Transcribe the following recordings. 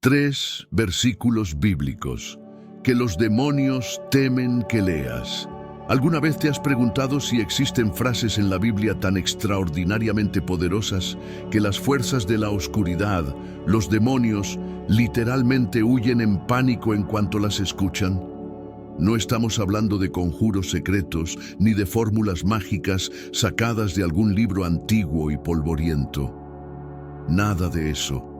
3 versículos bíblicos que los demonios temen que leas. ¿Alguna vez te has preguntado si existen frases en la Biblia tan extraordinariamente poderosas que las fuerzas de la oscuridad, los demonios, literalmente huyen en pánico en cuanto las escuchan? No estamos hablando de conjuros secretos ni de fórmulas mágicas sacadas de algún libro antiguo y polvoriento. Nada de eso.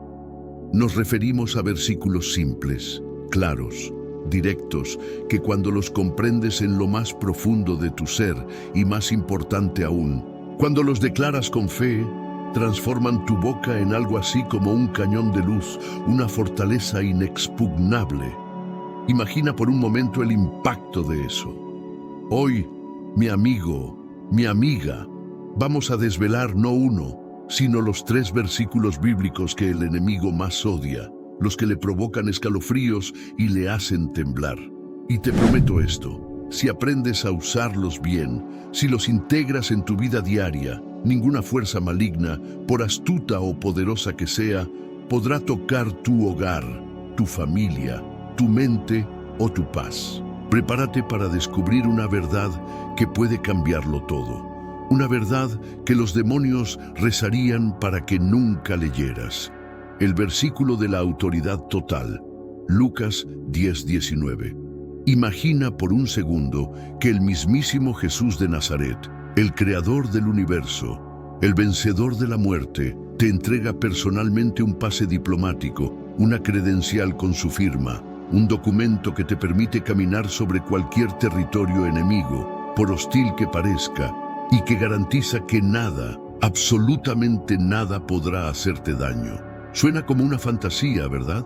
Nos referimos a versículos simples, claros, directos, que cuando los comprendes en lo más profundo de tu ser, y más importante aún, cuando los declaras con fe, transforman tu boca en algo así como un cañón de luz, una fortaleza inexpugnable. Imagina por un momento el impacto de eso. Hoy, mi amigo, mi amiga, vamos a desvelar no uno, sino los 3 versículos bíblicos que el enemigo más odia, los que le provocan escalofríos y le hacen temblar. Y te prometo esto, si aprendes a usarlos bien, si los integras en tu vida diaria, ninguna fuerza maligna, por astuta o poderosa que sea, podrá tocar tu hogar, tu familia, tu mente o tu paz. Prepárate para descubrir una verdad que puede cambiarlo todo. Una verdad que los demonios rezarían para que nunca leyeras. El versículo de la autoridad total, Lucas 10:19. Imagina por un segundo que el mismísimo Jesús de Nazaret, el creador del universo, el vencedor de la muerte, te entrega personalmente un pase diplomático, una credencial con su firma, un documento que te permite caminar sobre cualquier territorio enemigo, por hostil que parezca, y que garantiza que nada, absolutamente nada podrá hacerte daño. Suena como una fantasía, ¿verdad?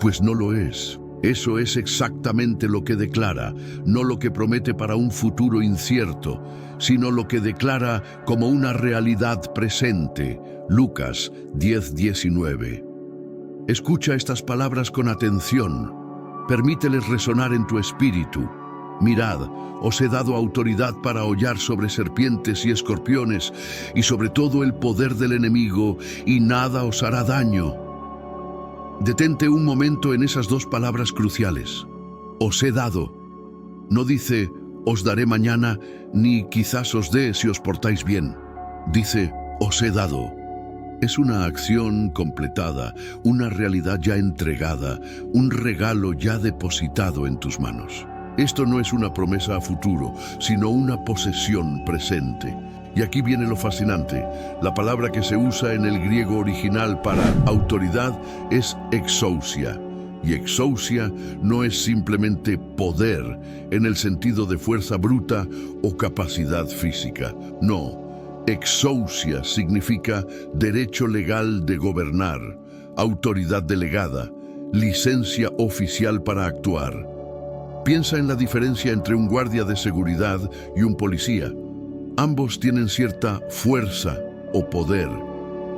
Pues no lo es. Eso es exactamente lo que declara, no lo que promete para un futuro incierto, sino lo que declara como una realidad presente. Lucas 10:19. Escucha estas palabras con atención. Permíteles resonar en tu espíritu. Mirad, os he dado autoridad para hollar sobre serpientes y escorpiones, y sobre todo el poder del enemigo, y nada os hará daño. Detente un momento en esas 2 palabras cruciales. Os he dado. No dice, os daré mañana, ni quizás os dé si os portáis bien. Dice, os he dado. Es una acción completada, una realidad ya entregada, un regalo ya depositado en tus manos. Esto no es una promesa a futuro, sino una posesión presente. Y aquí viene lo fascinante. La palabra que se usa en el griego original para autoridad es exousia. Y exousia no es simplemente poder en el sentido de fuerza bruta o capacidad física. No, exousia significa derecho legal de gobernar, autoridad delegada, licencia oficial para actuar. Piensa en la diferencia entre un guardia de seguridad y un policía. Ambos tienen cierta fuerza o poder,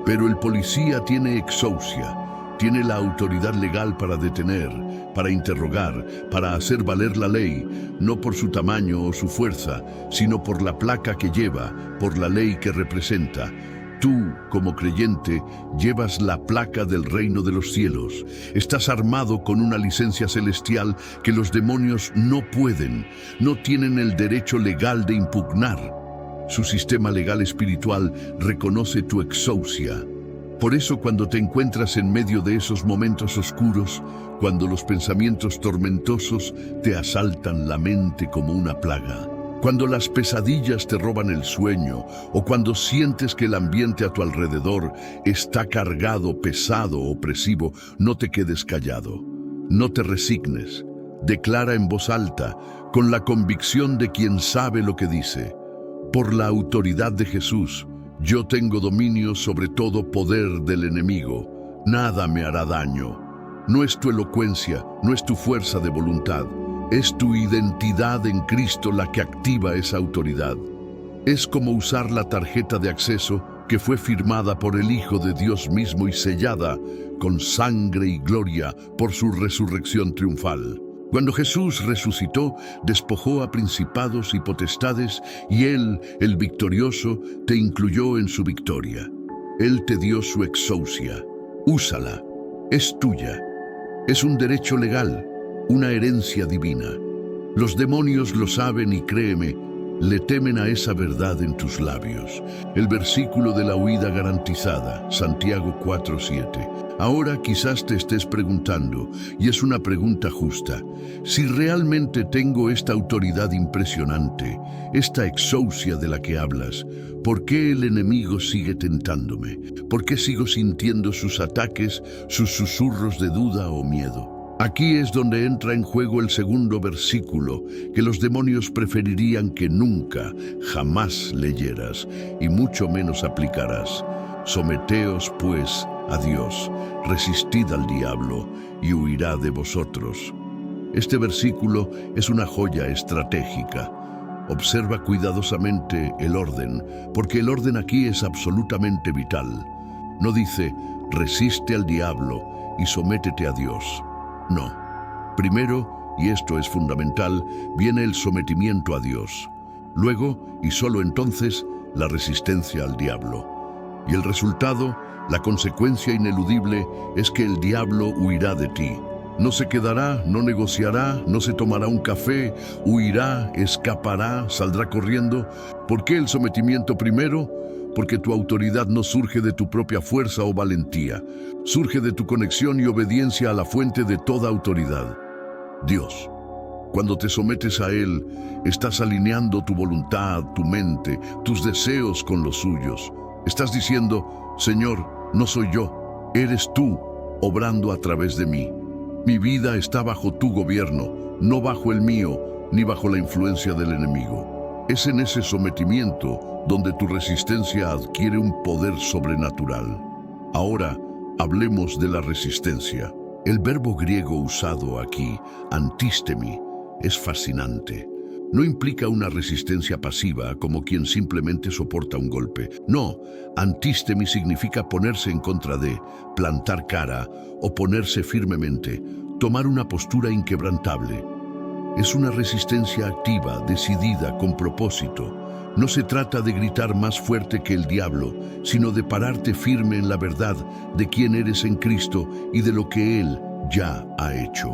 pero el policía tiene exousia, tiene la autoridad legal para detener, para interrogar, para hacer valer la ley, no por su tamaño o su fuerza, sino por la placa que lleva, por la ley que representa. Tú, como creyente, llevas la placa del reino de los cielos. Estás armado con una licencia celestial que los demonios no pueden, no tienen el derecho legal de impugnar. Su sistema legal espiritual reconoce tu exousia. Por eso, cuando te encuentras en medio de esos momentos oscuros, cuando los pensamientos tormentosos te asaltan la mente como una plaga, cuando las pesadillas te roban el sueño o cuando sientes que el ambiente a tu alrededor está cargado, pesado, opresivo, no te quedes callado. No te resignes. Declara en voz alta, con la convicción de quien sabe lo que dice. Por la autoridad de Jesús, yo tengo dominio sobre todo poder del enemigo. Nada me hará daño. No es tu elocuencia, no es tu fuerza de voluntad. Es tu identidad en Cristo la que activa esa autoridad. Es como usar la tarjeta de acceso que fue firmada por el Hijo de Dios mismo y sellada con sangre y gloria por su resurrección triunfal. Cuando Jesús resucitó, despojó a principados y potestades, y Él, el victorioso, te incluyó en su victoria. Él te dio su exousia. Úsala. Es tuya. Es un derecho legal, una herencia divina. Los demonios lo saben y créeme, le temen a esa verdad en tus labios. El versículo de la huida garantizada, Santiago 4:7. Ahora quizás te estés preguntando, y es una pregunta justa, si realmente tengo esta autoridad impresionante, esta exousia de la que hablas, ¿por qué el enemigo sigue tentándome? ¿Por qué sigo sintiendo sus ataques, sus susurros de duda o miedo? Aquí es donde entra en juego el segundo versículo, que los demonios preferirían que nunca, jamás leyeras, y mucho menos aplicarás. Someteos, pues, a Dios, resistid al diablo, y huirá de vosotros. Este versículo es una joya estratégica. Observa cuidadosamente el orden, porque el orden aquí es absolutamente vital. No dice, resiste al diablo y sométete a Dios. No. Primero, y esto es fundamental, viene el sometimiento a Dios. Luego, y solo entonces, la resistencia al diablo. Y el resultado, la consecuencia ineludible, es que el diablo huirá de ti. No se quedará, no negociará, no se tomará un café, huirá, escapará, saldrá corriendo. ¿Por qué el sometimiento primero? Porque tu autoridad no surge de tu propia fuerza o valentía, surge de tu conexión y obediencia a la fuente de toda autoridad, Dios. Cuando te sometes a Él, estás alineando tu voluntad, tu mente, tus deseos con los suyos. Estás diciendo, Señor, no soy yo, eres tú, obrando a través de mí. Mi vida está bajo tu gobierno, no bajo el mío, ni bajo la influencia del enemigo. Es en ese sometimiento donde tu resistencia adquiere un poder sobrenatural. Ahora, hablemos de la resistencia. El verbo griego usado aquí, antístemi, es fascinante. No implica una resistencia pasiva como quien simplemente soporta un golpe. No, antístemi significa ponerse en contra de, plantar cara, oponerse firmemente, tomar una postura inquebrantable. Es una resistencia activa, decidida, con propósito. No se trata de gritar más fuerte que el diablo, sino de pararte firme en la verdad de quién eres en Cristo y de lo que Él ya ha hecho.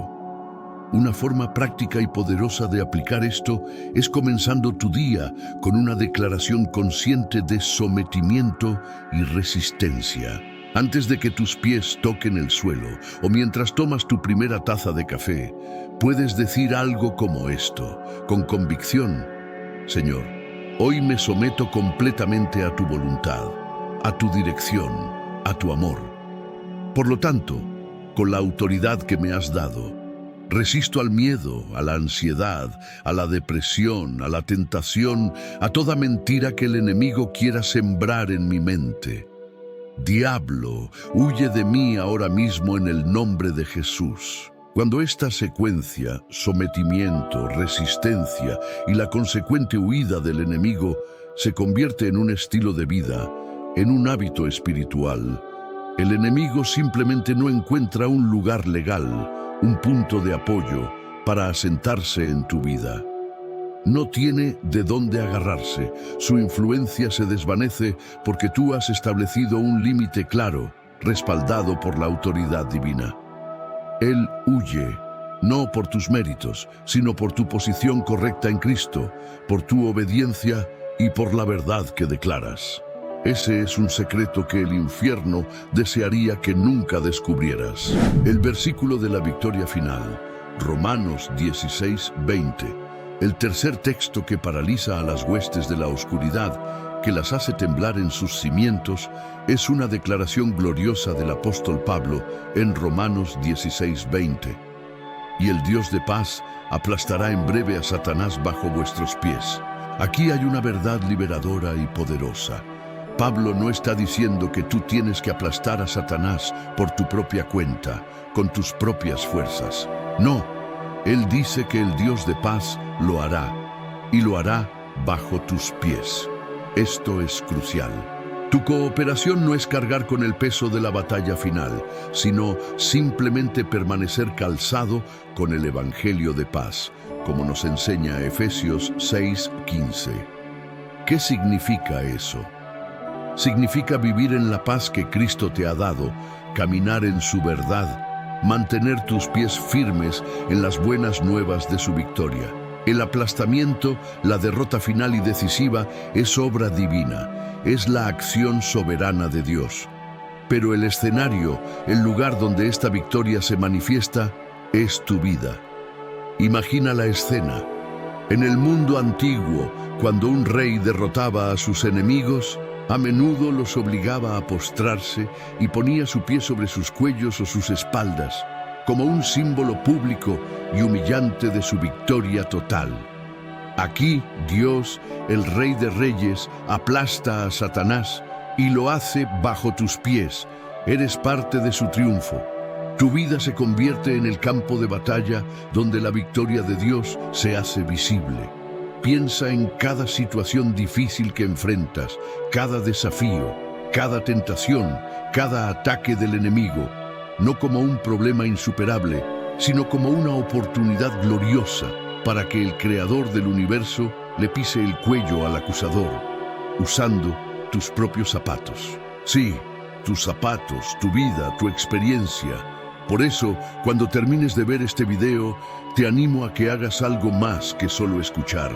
Una forma práctica y poderosa de aplicar esto es comenzando tu día con una declaración consciente de sometimiento y resistencia. Antes de que tus pies toquen el suelo o mientras tomas tu primera taza de café, puedes decir algo como esto, con convicción: Señor, hoy me someto completamente a tu voluntad, a tu dirección, a tu amor. Por lo tanto, con la autoridad que me has dado, resisto al miedo, a la ansiedad, a la depresión, a la tentación, a toda mentira que el enemigo quiera sembrar en mi mente. Diablo, huye de mí ahora mismo en el nombre de Jesús. Cuando esta secuencia, sometimiento, resistencia y la consecuente huida del enemigo se convierte en un estilo de vida, en un hábito espiritual, el enemigo simplemente no encuentra un lugar legal, un punto de apoyo para asentarse en tu vida. No tiene de dónde agarrarse, su influencia se desvanece porque tú has establecido un límite claro, respaldado por la autoridad divina. Él huye, no por tus méritos, sino por tu posición correcta en Cristo, por tu obediencia y por la verdad que declaras. Ese es un secreto que el infierno desearía que nunca descubrieras. El versículo de la victoria final, Romanos 16:20. El tercer texto que paraliza a las huestes de la oscuridad, que las hace temblar en sus cimientos, es una declaración gloriosa del apóstol Pablo en Romanos 16:20. Y el Dios de paz aplastará en breve a Satanás bajo vuestros pies. Aquí hay una verdad liberadora y poderosa. Pablo no está diciendo que tú tienes que aplastar a Satanás por tu propia cuenta, con tus propias fuerzas. No. Él dice que el Dios de paz lo hará, y lo hará bajo tus pies. Esto es crucial. Tu cooperación no es cargar con el peso de la batalla final, sino simplemente permanecer calzado con el Evangelio de paz, como nos enseña Efesios 6:15. ¿Qué significa eso? Significa vivir en la paz que Cristo te ha dado, caminar en su verdad mantener tus pies firmes en las buenas nuevas de su victoria. El aplastamiento, la derrota final y decisiva, es obra divina, es la acción soberana de Dios. Pero el escenario, el lugar donde esta victoria se manifiesta, es tu vida. Imagina la escena. En el mundo antiguo, cuando un rey derrotaba a sus enemigos, a menudo los obligaba a postrarse y ponía su pie sobre sus cuellos o sus espaldas, como un símbolo público y humillante de su victoria total. Aquí, Dios, el Rey de Reyes, aplasta a Satanás y lo hace bajo tus pies. Eres parte de su triunfo. Tu vida se convierte en el campo de batalla donde la victoria de Dios se hace visible. Piensa en cada situación difícil que enfrentas, cada desafío, cada tentación, cada ataque del enemigo, no como un problema insuperable, sino como una oportunidad gloriosa para que el Creador del universo le pise el cuello al acusador, usando tus propios zapatos. Sí, tus zapatos, tu vida, tu experiencia. Por eso, cuando termines de ver este video, te animo a que hagas algo más que solo escuchar.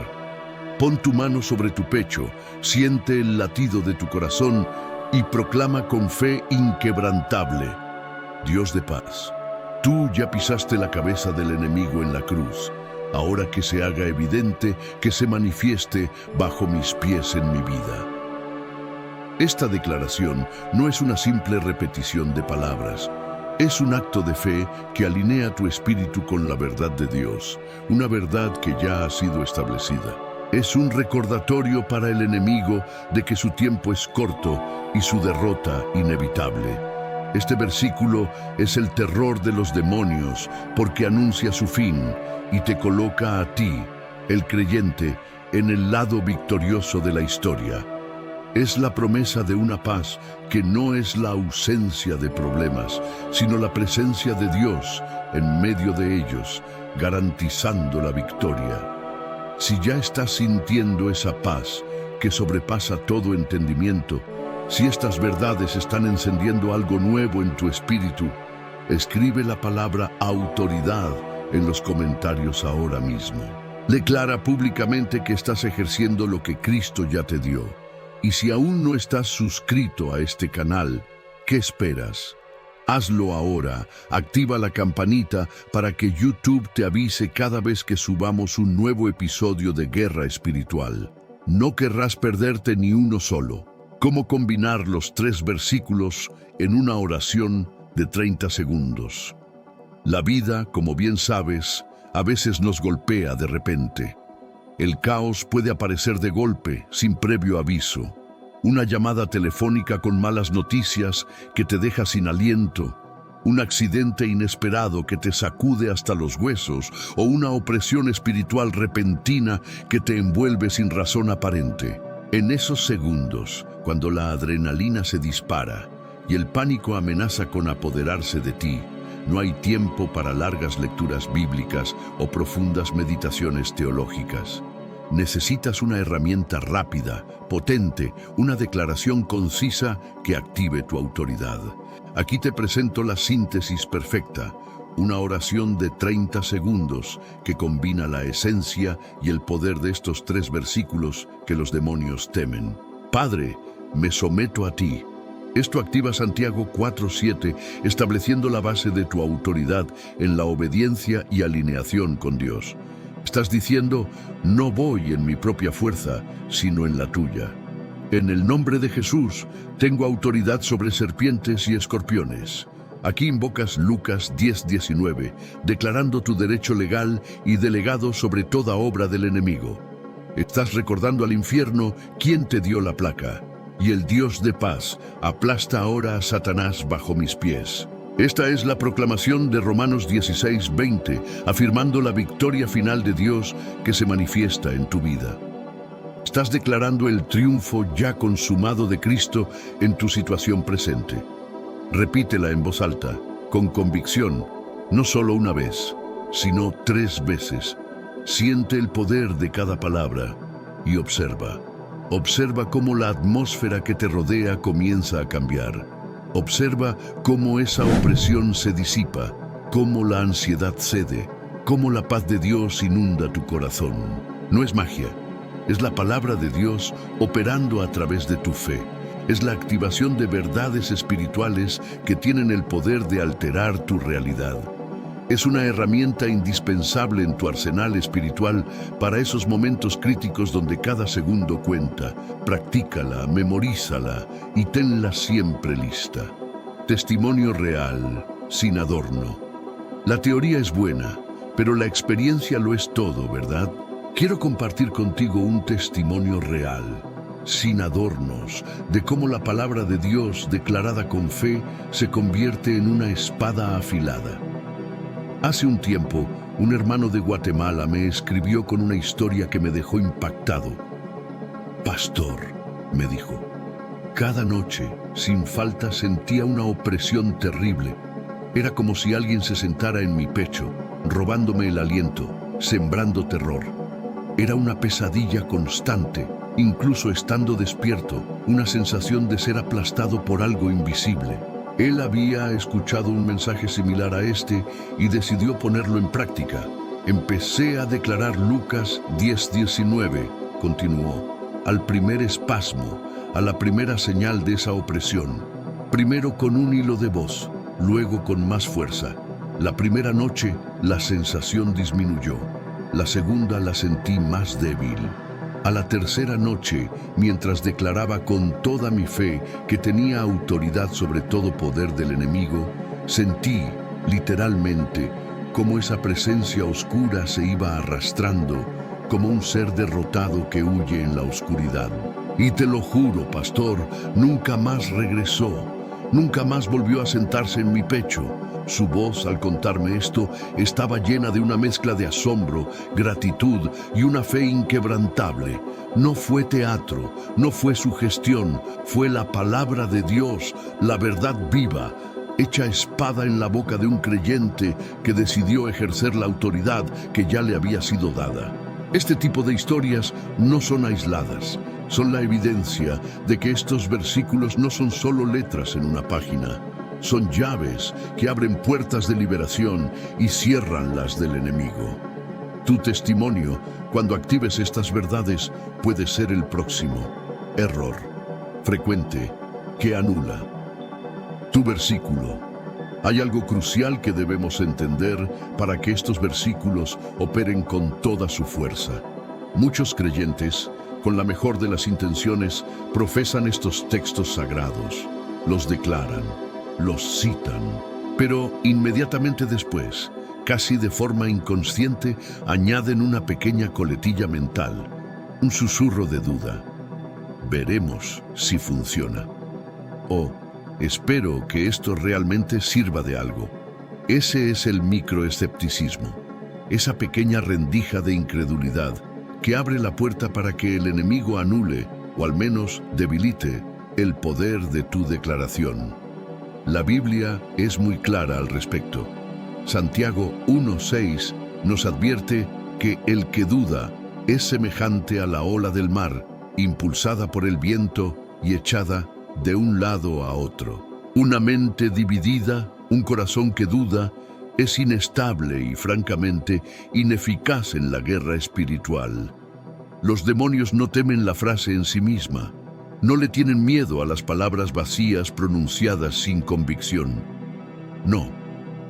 Pon tu mano sobre tu pecho, siente el latido de tu corazón y proclama con fe inquebrantable: Dios de paz, tú ya pisaste la cabeza del enemigo en la cruz. Ahora que se haga evidente, que se manifieste bajo mis pies en mi vida. Esta declaración no es una simple repetición de palabras. Es un acto de fe que alinea tu espíritu con la verdad de Dios, una verdad que ya ha sido establecida. Es un recordatorio para el enemigo de que su tiempo es corto y su derrota inevitable. Este versículo es el terror de los demonios porque anuncia su fin y te coloca a ti, el creyente, en el lado victorioso de la historia. Es la promesa de una paz que no es la ausencia de problemas, sino la presencia de Dios en medio de ellos, garantizando la victoria. Si ya estás sintiendo esa paz que sobrepasa todo entendimiento, si estas verdades están encendiendo algo nuevo en tu espíritu, escribe la palabra autoridad en los comentarios ahora mismo. Declara públicamente que estás ejerciendo lo que Cristo ya te dio. Y si aún no estás suscrito a este canal, ¿qué esperas? Hazlo ahora, activa la campanita para que YouTube te avise cada vez que subamos un nuevo episodio de Guerra Espiritual. No querrás perderte ni uno solo. ¿Cómo combinar los 3 versículos en una oración de 30 segundos? La vida, como bien sabes, a veces nos golpea de repente. El caos puede aparecer de golpe, sin previo aviso. Una llamada telefónica con malas noticias que te deja sin aliento, un accidente inesperado que te sacude hasta los huesos o una opresión espiritual repentina que te envuelve sin razón aparente. En esos segundos, cuando la adrenalina se dispara y el pánico amenaza con apoderarse de ti, no hay tiempo para largas lecturas bíblicas o profundas meditaciones teológicas. Necesitas una herramienta rápida, potente, una declaración concisa que active tu autoridad. Aquí te presento la síntesis perfecta, una oración de 30 segundos que combina la esencia y el poder de estos 3 versículos que los demonios temen. Padre, me someto a ti. Esto activa Santiago 4:7, estableciendo la base de tu autoridad en la obediencia y alineación con Dios. Estás diciendo, no voy en mi propia fuerza, sino en la tuya. En el nombre de Jesús, tengo autoridad sobre serpientes y escorpiones. Aquí invocas Lucas 10:19, declarando tu derecho legal y delegado sobre toda obra del enemigo. Estás recordando al infierno quién te dio la placa, y el Dios de paz aplasta ahora a Satanás bajo mis pies. Esta es la proclamación de Romanos 16:20, afirmando la victoria final de Dios que se manifiesta en tu vida. Estás declarando el triunfo ya consumado de Cristo en tu situación presente. Repítela en voz alta, con convicción, no solo una vez, sino 3 veces. Siente el poder de cada palabra y observa. Observa cómo la atmósfera que te rodea comienza a cambiar. Observa cómo esa opresión se disipa cómo la ansiedad cede, cómo la paz de Dios inunda tu corazón. No es magia, es la palabra de Dios operando a través de tu fe. Es la activación de verdades espirituales que tienen el poder de alterar tu realidad. Es una herramienta indispensable en tu arsenal espiritual para esos momentos críticos donde cada segundo cuenta. Practícala, memorízala y tenla siempre lista. Testimonio real, sin adorno. La teoría es buena, pero la experiencia lo es todo, ¿verdad? Quiero compartir contigo un testimonio real, sin adornos, de cómo la palabra de Dios declarada con fe se convierte en una espada afilada. Hace un tiempo, un hermano de Guatemala me escribió con una historia que me dejó impactado. Pastor, me dijo, cada noche, sin falta, sentía una opresión terrible. Era como si alguien se sentara en mi pecho, robándome el aliento, sembrando terror. Era una pesadilla constante, incluso estando despierto, una sensación de ser aplastado por algo invisible. Él había escuchado un mensaje similar a este y decidió ponerlo en práctica. Empecé a declarar Lucas 10:19, continuó, al primer espasmo, a la primera señal de esa opresión. Primero con un hilo de voz, luego con más fuerza. La primera noche la sensación disminuyó, la segunda la sentí más débil. A la tercera noche, mientras declaraba con toda mi fe que tenía autoridad sobre todo poder del enemigo, sentí, literalmente, cómo esa presencia oscura se iba arrastrando, como un ser derrotado que huye en la oscuridad. Y te lo juro, pastor, nunca más regresó, nunca más volvió a sentarse en mi pecho. Su voz, al contarme esto, estaba llena de una mezcla de asombro, gratitud y una fe inquebrantable. No fue teatro, no fue sugestión, fue la palabra de Dios, la verdad viva, hecha espada en la boca de un creyente que decidió ejercer la autoridad que ya le había sido dada. Este tipo de historias no son aisladas, son la evidencia de que estos versículos no son solo letras en una página. Son llaves que abren puertas de liberación y cierran las del enemigo. Tu testimonio, cuando actives estas verdades, puede ser el próximo error frecuente que anula tu versículo. Hay algo crucial que debemos entender para que estos versículos operen con toda su fuerza. Muchos creyentes, con la mejor de las intenciones, profesan estos textos sagrados, los declaran, los citan, pero inmediatamente después, casi de forma inconsciente, añaden una pequeña coletilla mental, un susurro de duda. Veremos si funciona. O espero que esto realmente sirva de algo. Ese es el microescepticismo, esa pequeña rendija de incredulidad que abre la puerta para que el enemigo anule, o al menos debilite, el poder de tu declaración. La Biblia es muy clara al respecto. Santiago 1:6 nos advierte que el que duda es semejante a la ola del mar, impulsada por el viento y echada de un lado a otro. Una mente dividida, un corazón que duda, es inestable y francamente ineficaz en la guerra espiritual. Los demonios no temen la frase en sí misma. No le tienen miedo a las palabras vacías pronunciadas sin convicción. No,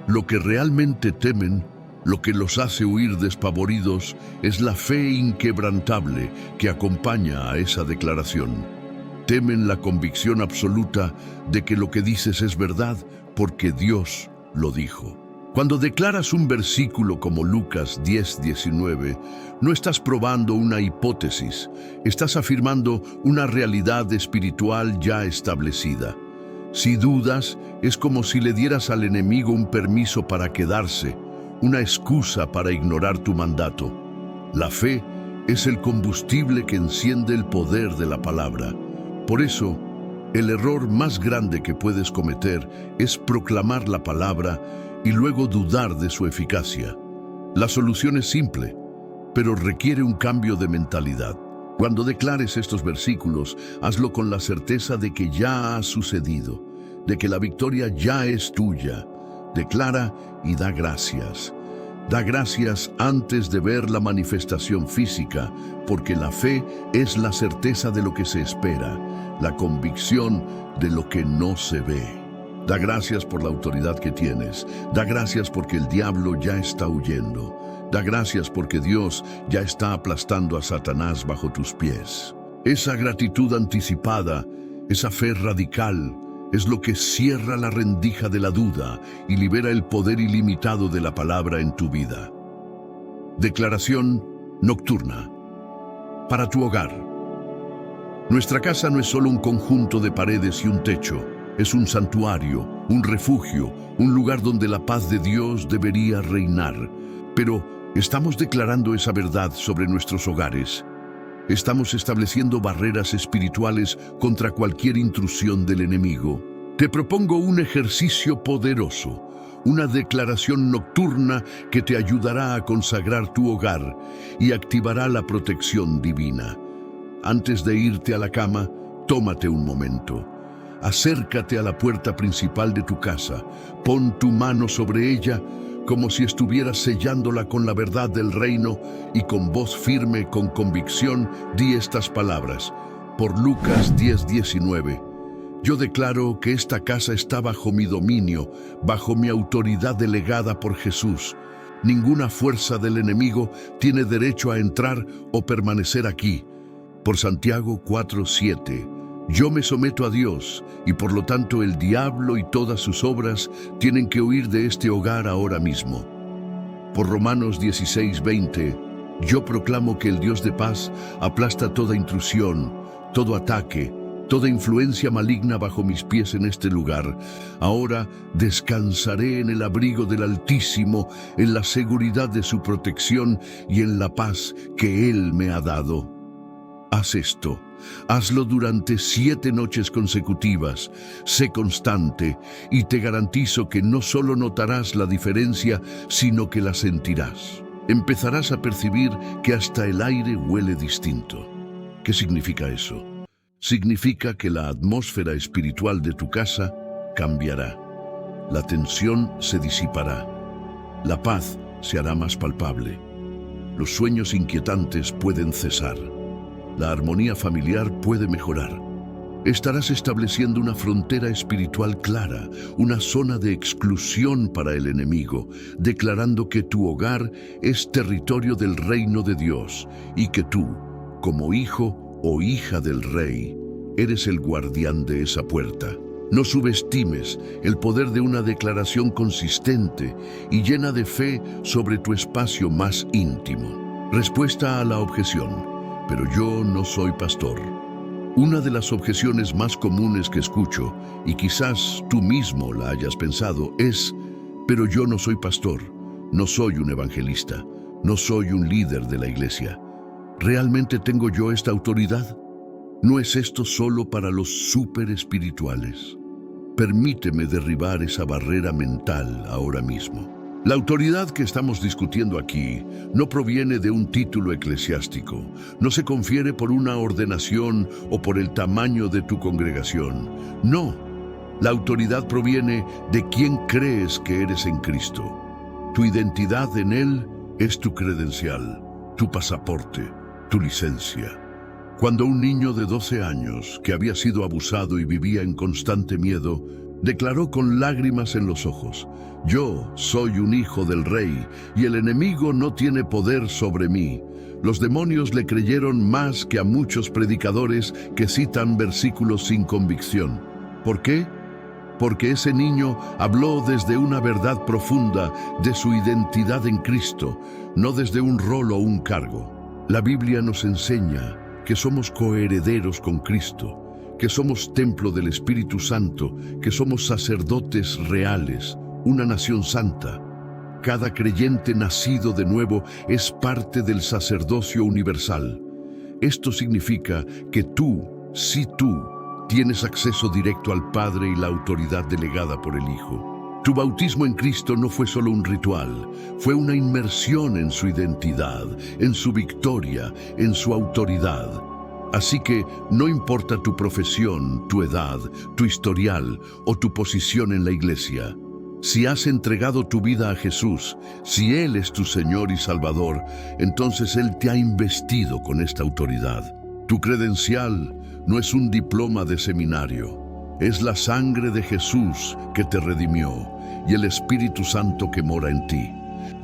lo que realmente temen, lo que los hace huir despavoridos, es la fe inquebrantable que acompaña a esa declaración. Temen la convicción absoluta de que lo que dices es verdad porque Dios lo dijo. Cuando declaras un versículo como Lucas 10:19, no estás probando una hipótesis, estás afirmando una realidad espiritual ya establecida. Si dudas, es como si le dieras al enemigo un permiso para quedarse, una excusa para ignorar tu mandato. La fe es el combustible que enciende el poder de la palabra. Por eso, el error más grande que puedes cometer es proclamar la palabra y luego dudar de su eficacia. La solución es simple, pero requiere un cambio de mentalidad. Cuando declares estos versículos, hazlo con la certeza de que ya ha sucedido, de que la victoria ya es tuya, Declara y da gracias. Da gracias antes de ver la manifestación física, porque la fe es la certeza de lo que se espera, la convicción de lo que no se ve. Da gracias por la autoridad que tienes. Da gracias porque el diablo ya está huyendo. Da gracias porque Dios ya está aplastando a Satanás bajo tus pies. Esa gratitud anticipada, esa fe radical, es lo que cierra la rendija de la duda y libera el poder ilimitado de la palabra en tu vida. Declaración nocturna. Para tu hogar. Nuestra casa no es solo un conjunto de paredes y un techo. Es un santuario, un refugio, un lugar donde la paz de Dios debería reinar. Pero ¿estamos declarando esa verdad sobre nuestros hogares? Estamos estableciendo barreras espirituales contra cualquier intrusión del enemigo. Te propongo un ejercicio poderoso, una declaración nocturna que te ayudará a consagrar tu hogar y activará la protección divina. Antes de irte a la cama, tómate un momento. Acércate a la puerta principal de tu casa, pon tu mano sobre ella como si estuvieras sellándola con la verdad del reino y con voz firme, con convicción, di estas palabras. Por Lucas 10:19. Yo declaro que esta casa está bajo mi dominio, bajo mi autoridad delegada por Jesús. Ninguna fuerza del enemigo tiene derecho a entrar o permanecer aquí. Por Santiago 4:7. Yo me someto a Dios y por lo tanto el diablo y todas sus obras tienen que huir de este hogar ahora mismo. Por Romanos 16:20, yo proclamo que el Dios de paz aplasta toda intrusión, todo ataque, toda influencia maligna bajo mis pies en este lugar. Ahora descansaré en el abrigo del Altísimo, en la seguridad de su protección y en la paz que Él me ha dado. Haz esto. Hazlo durante 7 noches consecutivas. Sé constante y te garantizo que no solo notarás la diferencia, sino que la sentirás. Empezarás a percibir que hasta el aire huele distinto. ¿Qué significa eso? Significa que la atmósfera espiritual de tu casa cambiará. La tensión se disipará. La paz se hará más palpable. Los sueños inquietantes pueden cesar. La armonía familiar puede mejorar. Estarás estableciendo una frontera espiritual clara, una zona de exclusión para el enemigo, declarando que tu hogar es territorio del reino de Dios y que tú, como hijo o hija del Rey, eres el guardián de esa puerta. No subestimes el poder de una declaración consistente y llena de fe sobre tu espacio más íntimo. Respuesta a la objeción. Pero yo no soy pastor. Una de las objeciones más comunes que escucho, y quizás tú mismo la hayas pensado, es: pero yo no soy pastor, no soy un evangelista, no soy un líder de la iglesia. ¿Realmente tengo yo esta autoridad? ¿No es esto solo para los súper espirituales? Permíteme derribar esa barrera mental ahora mismo. La autoridad que estamos discutiendo aquí no proviene de un título eclesiástico, no se confiere por una ordenación o por el tamaño de tu congregación. No, la autoridad proviene de quién crees que eres en Cristo. Tu identidad en Él es tu credencial, tu pasaporte, tu licencia. Cuando un niño de 12 años, que había sido abusado y vivía en constante miedo, declaró con lágrimas en los ojos: yo soy un hijo del Rey y el enemigo no tiene poder sobre mí, los demonios le creyeron más que a muchos predicadores que citan versículos sin convicción. ¿Por qué? Porque ese niño habló desde una verdad profunda de su identidad en Cristo, no desde un rol o un cargo. La Biblia nos enseña que somos coherederos con Cristo, que somos templo del Espíritu Santo, que somos sacerdotes reales, una nación santa. Cada creyente nacido de nuevo es parte del sacerdocio universal. Esto significa que tú, sí tú, tienes acceso directo al Padre y la autoridad delegada por el Hijo. Tu bautismo en Cristo no fue solo un ritual, fue una inmersión en su identidad, en su victoria, en su autoridad. Así que no importa tu profesión, tu edad, tu historial o tu posición en la iglesia. Si has entregado tu vida a Jesús, si Él es tu Señor y Salvador, entonces Él te ha investido con esta autoridad. Tu credencial no es un diploma de seminario, es la sangre de Jesús que te redimió y el Espíritu Santo que mora en ti.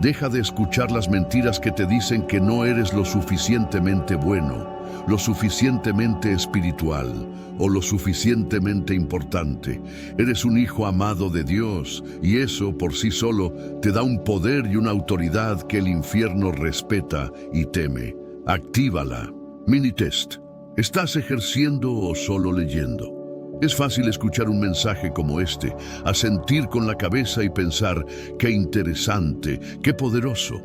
Deja de escuchar las mentiras que te dicen que no eres lo suficientemente bueno, lo suficientemente espiritual o lo suficientemente importante. Eres un hijo amado de Dios y eso por sí solo te da un poder y una autoridad que el infierno respeta y teme. Actívala. Mini test. ¿Estás ejerciendo o solo leyendo? Es fácil escuchar un mensaje como este, asentir con la cabeza y pensar, qué interesante, qué poderoso.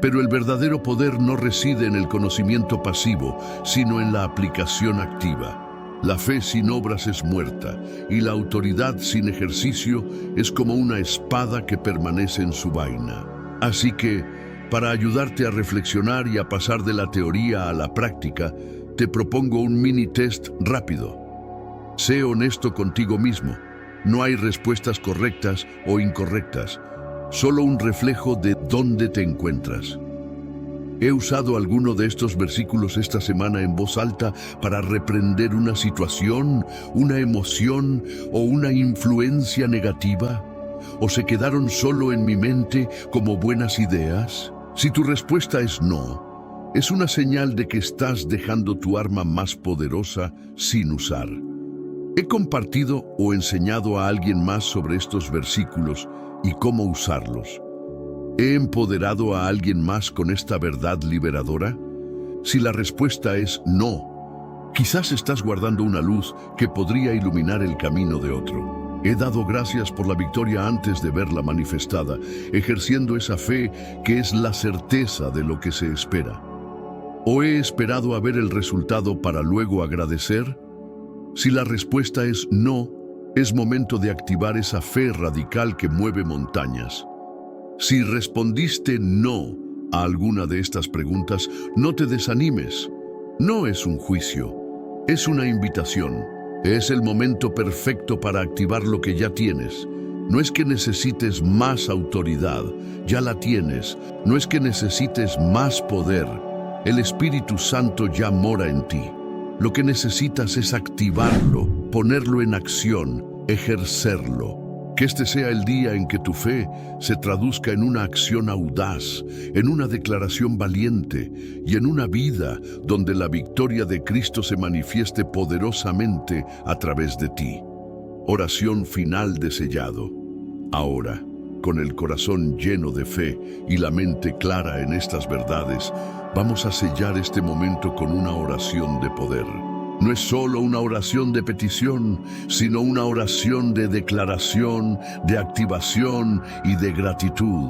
Pero el verdadero poder no reside en el conocimiento pasivo, sino en la aplicación activa. La fe sin obras es muerta, y la autoridad sin ejercicio es como una espada que permanece en su vaina. Así que, para ayudarte a reflexionar y a pasar de la teoría a la práctica, te propongo un mini test rápido. Sé honesto contigo mismo. No hay respuestas correctas o incorrectas, solo un reflejo de dónde te encuentras. He usado alguno de estos versículos esta semana en voz alta para reprender una situación, una emoción o una influencia negativa. ¿O se quedaron solo en mi mente como buenas ideas? Si tu respuesta es no, es una señal de que estás dejando tu arma más poderosa sin usar. He compartido o enseñado a alguien más sobre estos versículos y cómo usarlos. ¿He empoderado a alguien más con esta verdad liberadora? Si la respuesta es no, quizás estás guardando una luz que podría iluminar el camino de otro. He dado gracias por la victoria antes de verla manifestada, ejerciendo esa fe que es la certeza de lo que se espera. ¿O he esperado a ver el resultado para luego agradecer? Si la respuesta es no, es momento de activar esa fe radical que mueve montañas. Si respondiste no a alguna de estas preguntas, no te desanimes. No es un juicio, es una invitación. Es el momento perfecto para activar lo que ya tienes. No es que necesites más autoridad, ya la tienes. No es que necesites más poder. El Espíritu Santo ya mora en ti. Lo que necesitas es activarlo, ponerlo en acción, ejercerlo. Que este sea el día en que tu fe se traduzca en una acción audaz, en una declaración valiente y en una vida donde la victoria de Cristo se manifieste poderosamente a través de ti. Oración final de sellado. Ahora, con el corazón lleno de fe y la mente clara en estas verdades, vamos a sellar este momento con una oración de poder. No es solo una oración de petición, sino una oración de declaración, de activación y de gratitud.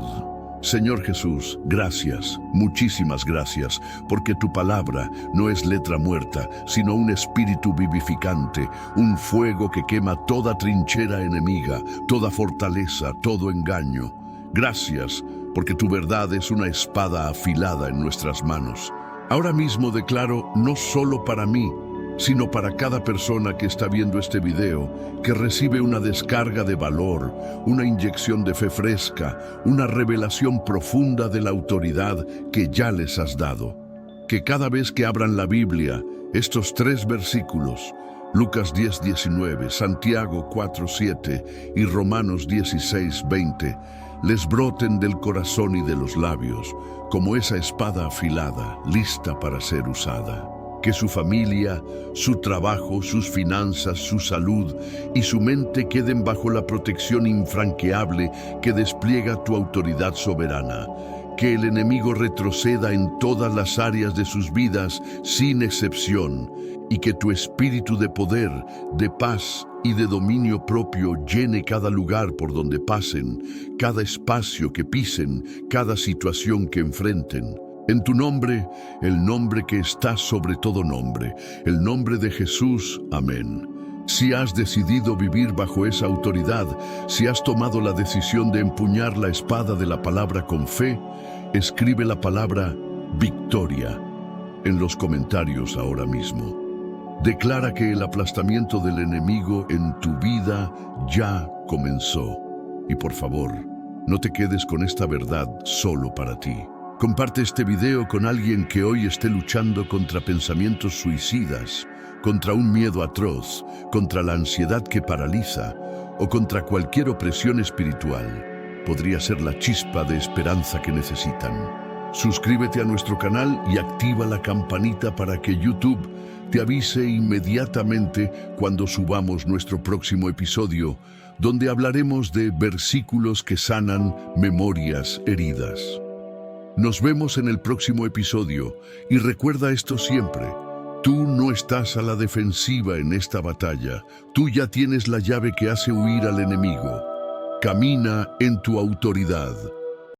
Señor Jesús, gracias, muchísimas gracias, porque tu palabra no es letra muerta, sino un espíritu vivificante, un fuego que quema toda trinchera enemiga, toda fortaleza, todo engaño. Gracias, porque tu verdad es una espada afilada en nuestras manos. Ahora mismo declaro, no solo para mí, sino para cada persona que está viendo este video, que recibe una descarga de valor, una inyección de fe fresca, una revelación profunda de la autoridad que ya les has dado. Que cada vez que abran la Biblia, estos 3 versículos, Lucas 10:19, Santiago 4:7 y Romanos 16:20, les broten del corazón y de los labios, como esa espada afilada, lista para ser usada. Que su familia, su trabajo, sus finanzas, su salud y su mente queden bajo la protección infranqueable que despliega tu autoridad soberana. Que el enemigo retroceda en todas las áreas de sus vidas sin excepción y que tu espíritu de poder, de paz y de dominio propio llene cada lugar por donde pasen, cada espacio que pisen, cada situación que enfrenten. En tu nombre, el nombre que está sobre todo nombre, el nombre de Jesús. Amén. Si has decidido vivir bajo esa autoridad, si has tomado la decisión de empuñar la espada de la palabra con fe, escribe la palabra victoria en los comentarios ahora mismo. Declara que el aplastamiento del enemigo en tu vida ya comenzó. Y por favor, no te quedes con esta verdad solo para ti. Comparte este video con alguien que hoy esté luchando contra pensamientos suicidas, contra un miedo atroz, contra la ansiedad que paraliza o contra cualquier opresión espiritual. Podría ser la chispa de esperanza que necesitan. Suscríbete a nuestro canal y activa la campanita para que YouTube te avise inmediatamente cuando subamos nuestro próximo episodio, donde hablaremos de versículos que sanan memorias heridas. Nos vemos en el próximo episodio y recuerda esto siempre. Tú no estás a la defensiva en esta batalla. Tú ya tienes la llave que hace huir al enemigo. Camina en tu autoridad.